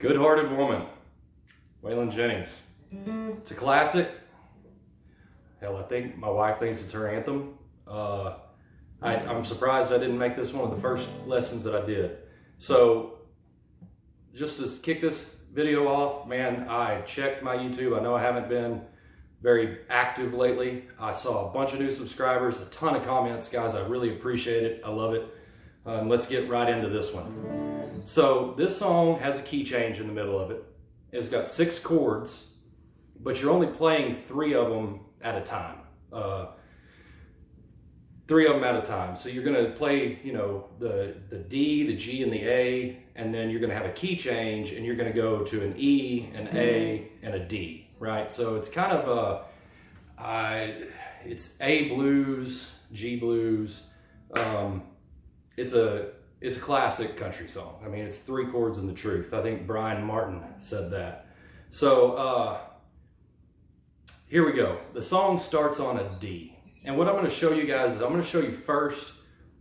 Good-Hearted Woman, Waylon Jennings. It's a classic. Hell, I think my wife thinks it's her anthem. I'm surprised I didn't make this one of the first lessons that I did. So just to kick this video off, man, I checked my YouTube. I know I haven't been very active lately. I saw a bunch of new subscribers, a ton of comments. Guys, I really appreciate it. I love it. Let's get right into this one. So this song has a key change in the middle of it. It's got 6 chords, but you're only playing 3 of them at a time. 3 of them at a time. So you're gonna play, you know, the D, the G, and the A, and then you're gonna have a key change, and you're gonna go to an E, an A, and a D, right? So it's kind of it's A blues, G blues. It's a classic country song. I mean, it's 3 chords and the truth. I think Brian Martin said that. So here we go. The song starts on a D. And what I'm going to show you guys is I'm going to show you first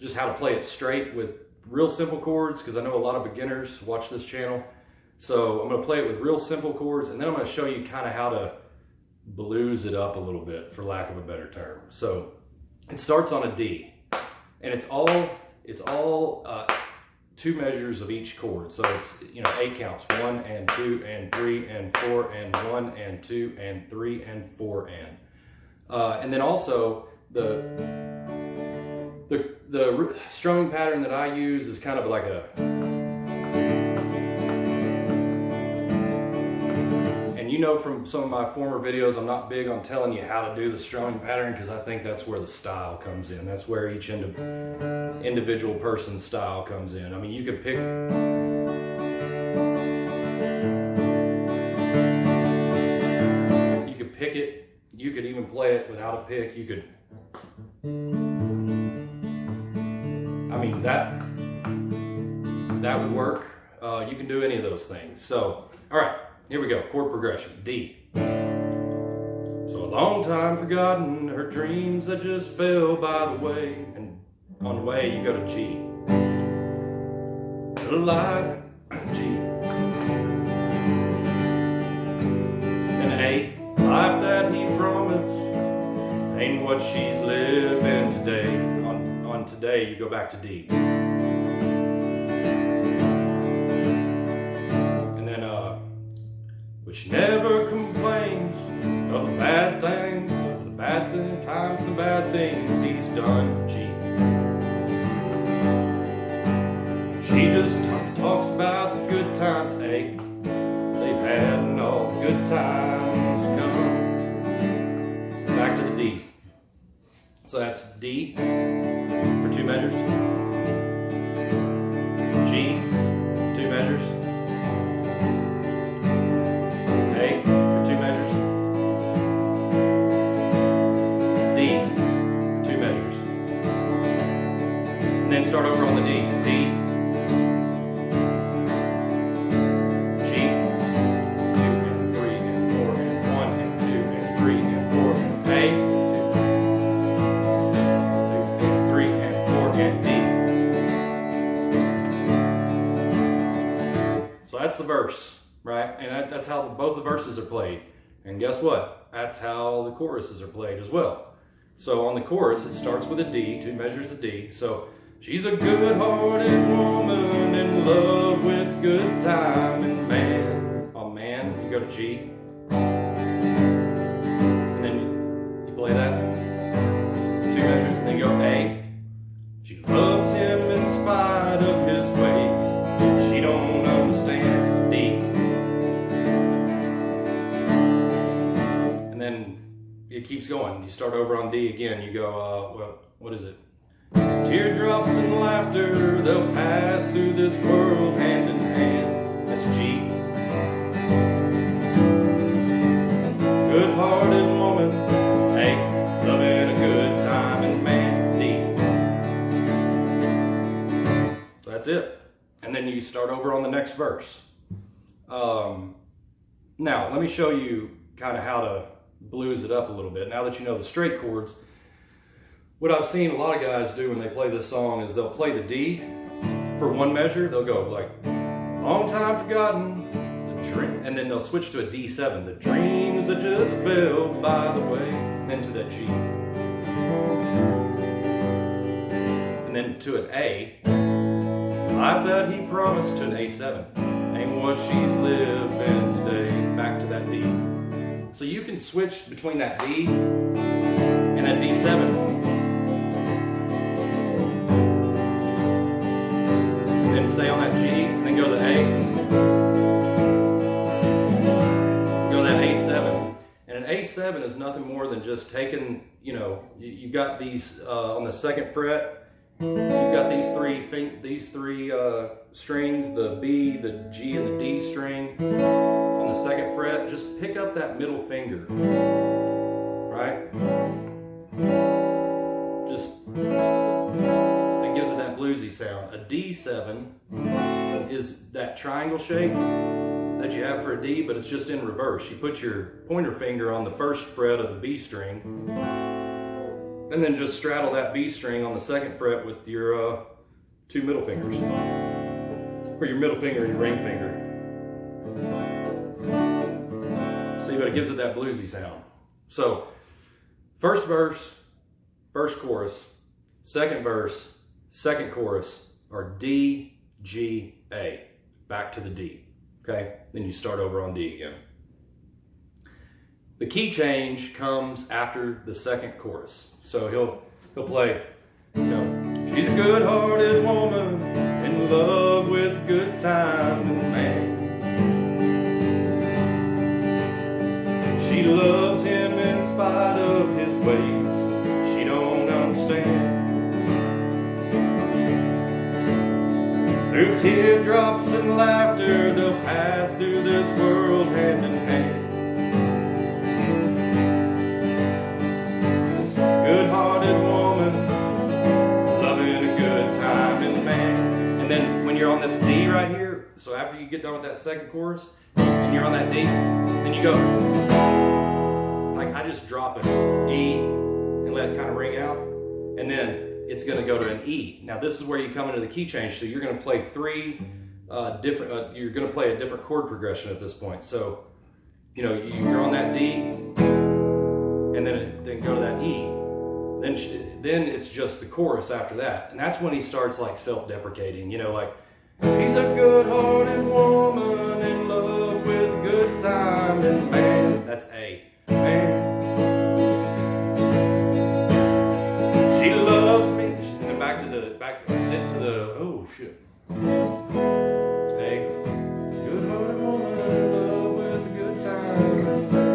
just how to play it straight with real simple chords, because I know a lot of beginners watch this channel. So I'm going to play it with real simple chords, and then I'm going to show you kind of how to blues it up a little bit, for lack of a better term. So it starts on a D, and it's all 2 measures of each chord. So it's, you know, 8 counts, 1 and 2 and 3 and 4 and 1 and 2 and 3 and 4 and then also the strumming pattern that I use is kind of like a, and you know from some of my former videos, I'm not big on telling you how to do the strumming pattern, because I think that's where the style comes in. That's where each individual person's style comes in. I mean, you could pick, it. You could even play it without a pick. You could, I mean, that would work. You can do any of those things. So, all right, here we go. Chord progression, D. So a long time forgotten, her dreams that just fell by the way. And on the way, you go to G. Alive, G. And A. Life that he promised ain't what she's living today. On today, you go back to D. And then, but she never complains of the bad things, the bad times, the bad things he's done, G. She just talks about the good times, A. They've had and all the good times come. Back to the D. So that's D for 2 measures. G, 2 measures. A for 2 measures. D, 2 measures. And then start over on the D. D. That's the verse, right? And that's how both the verses are played. And guess what? That's how the choruses are played as well. So on the chorus, it starts with a D, 2 measures of D. So she's a good-hearted woman in love with good time and man. On man, you go to G. And then you play that. 2 measures, and then you go A. She loves him in spite of his ways. She don't understand. It keeps going. You start over on D again. You go, well, what is it? Teardrops and laughter, they'll pass through this world hand in hand. That's G. Good-hearted woman, hey, loving a good time and man, D. So that's it. And then you start over on the next verse. Now, let me show you kind of how to blues it up a little bit. Now that you know the straight chords, what I've seen a lot of guys do when they play this song is they'll play the D for 1 measure. They'll go like, long time forgotten, dream, and then they'll switch to a D7. The dreams that just fell by the way, and then to that G. And then to an A. Life that he promised to an A7. Ain't what she's living today. Back to that D. So you can switch between that D and that D7. And then stay on that G, and then go to A. Go to that A7. And an A7 is nothing more than just taking, you know, you got these on the 2nd fret. You've got these three strings, the B, the G, and the D string on the 2nd fret. Just pick up that middle finger, right? Just, it gives it that bluesy sound. A D7 is that triangle shape that you have for a D, but it's just in reverse. You put your pointer finger on the 1st fret of the B string, and then just straddle that B string on the 2nd fret with your 2 middle fingers. Or your middle finger and your ring finger. See, but it gives it that bluesy sound. So, 1st verse, 1st chorus, 2nd verse, 2nd chorus are D, G, A. Back to the D. Okay? Then you start over on D again. The key change comes after the 2nd chorus. So he'll play, you know, she's a good-hearted woman in love with a good time and man. She loves him in spite of his ways. She don't understand. Through teardrops and laughter, they'll pass through this world hand in hand. Good-hearted woman, loving a good time and man. And then when you're on this D right here, so after you get done with that 2nd chorus, and you're on that D, then you go, like I just drop an E and let it kind of ring out, and then it's going to go to an E. Now this is where you come into the key change, so you're going to play 3 different, you're going to play a different chord progression at this point. So, you know, you're on that D, and then go to that E. Then it's just the chorus after that. And that's when he starts like self-deprecating, you know, like, he's a good-hearted woman in love with a good time and man. That's A. Man. She loves me. And then back into the, oh shit. A. Good-hearted woman in love with a good time and man.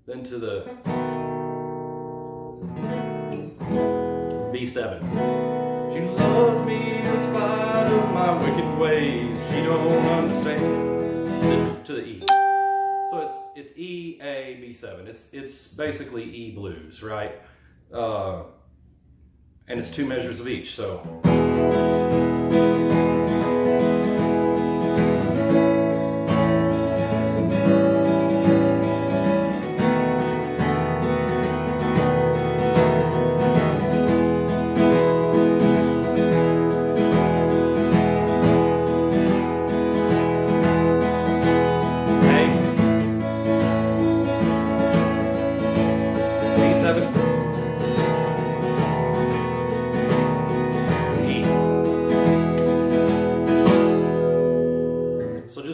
Then to the B7. She loves me in spite of my wicked ways. She don't understand. To the E. So it's E, A, B7. It's basically E blues, right? And it's 2 measures of each. So.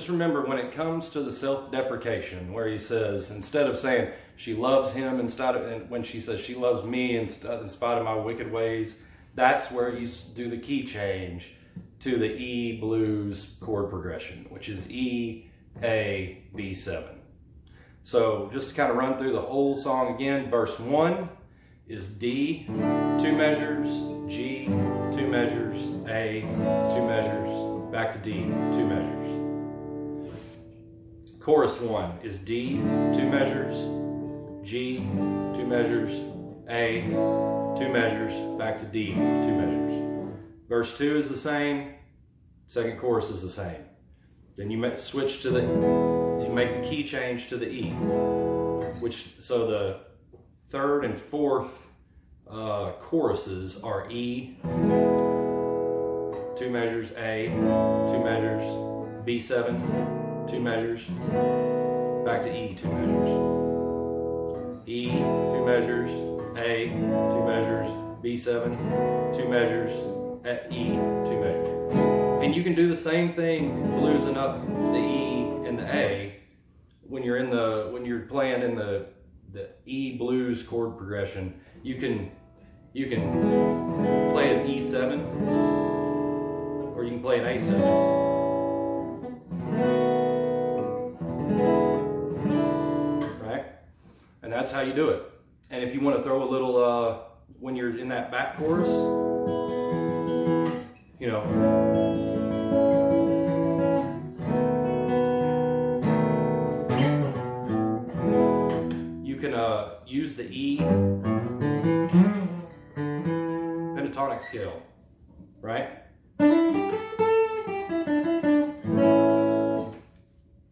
Remember, when it comes to the self-deprecation, where he says, instead of saying she loves him, and when she says she loves me in spite of my wicked ways, that's where you do the key change to the E blues chord progression, which is E, A, B7. So just to kind of run through the whole song again, verse 1 is D, 2 measures, G, 2 measures, A, 2 measures, back to D, 2 measures. Chorus 1 is D, 2 measures, G, 2 measures, A, 2 measures, back to D, 2 measures. Verse 2 is the same, 2nd chorus is the same. Then you switch to you make the key change to the E, so the 3rd and 4th choruses are E, 2 2 measures, A, 2 measures, B7, 2 measures, back to E, 2 measures, E, 2 measures, A, 2 measures, B7, 2 measures, at E, 2 measures. And you can do the same thing bluesing up the E and the A when you're playing in the E blues chord progression. You can play an E7 or you can play an A7. Right? And that's how you do it. And if you want to throw a little when you're in that back chorus, you know, you can use the E pentatonic scale, right?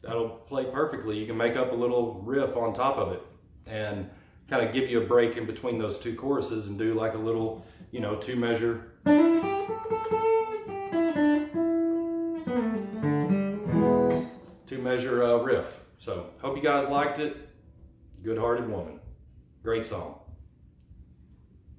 That'll play perfectly. You can make up a little riff on top of it and kind of give you a break in between those two choruses and do like a little, you know, 2 measure. 2 measure riff. So hope you guys liked it. Good Hearted Woman. Great song.